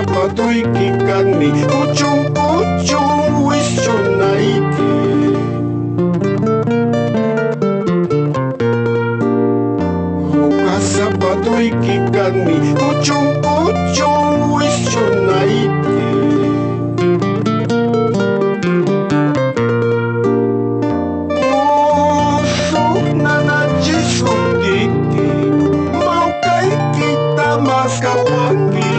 sabado ikikani kuchung-kuchung wisyo na iki sabado ikikani kuchung-kuchung wisyo na iki musuh na najisundiki maukah kita mas kawangi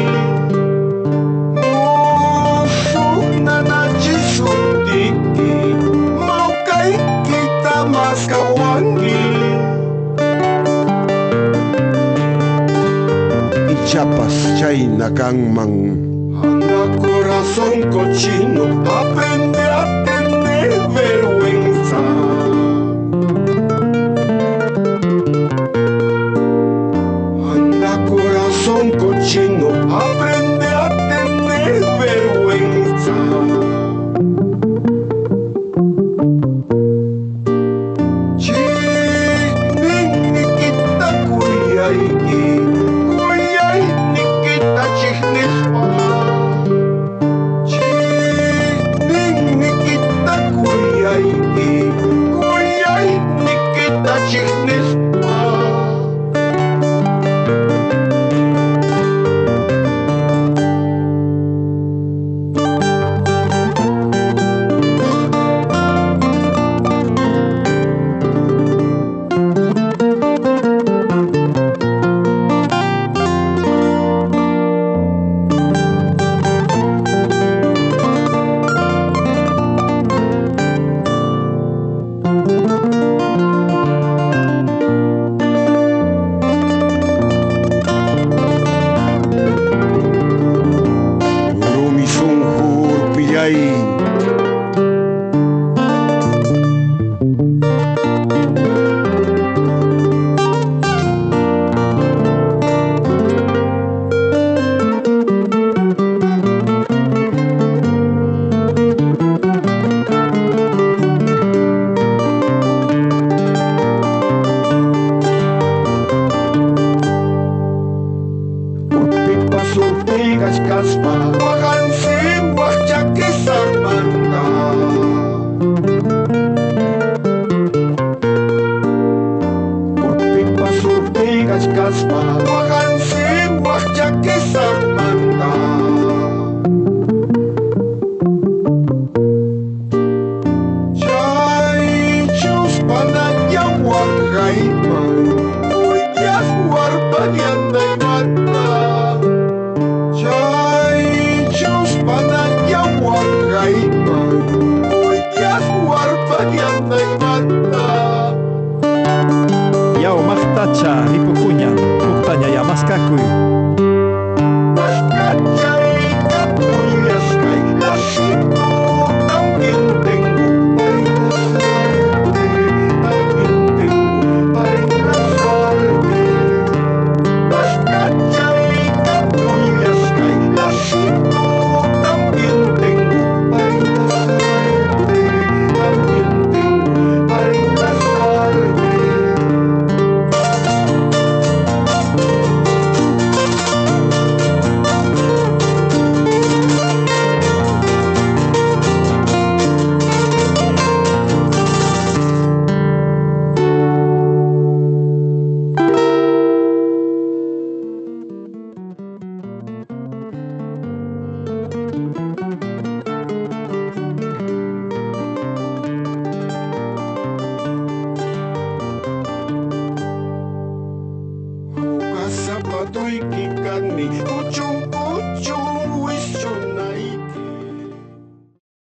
musuh na najisundiki maukah kita mas kawangi Chiapas, China, Gangmang. Anda corazón cochino, aprende a tener vergüenza. Anda corazón cochino, aprende a tener vergüenza. Chini kita kuyaiki. Kaspa, makan simbah cakisar manta. Pipa surti kaspa, makan simbah cakisar manta. Jai cus pananya wakai mang, uyas warbanyan day manta. Yao mahtacha hipukuña, putaña ya maskakuy. Maskacha ikapuña skay, lasito también tengo para suerte, también tengo para suerte. Maskacha ikapuña skay, lasito también tengo para suerte, también tengo para suerte. Sabado ikikani kuchung-kuchung wisyo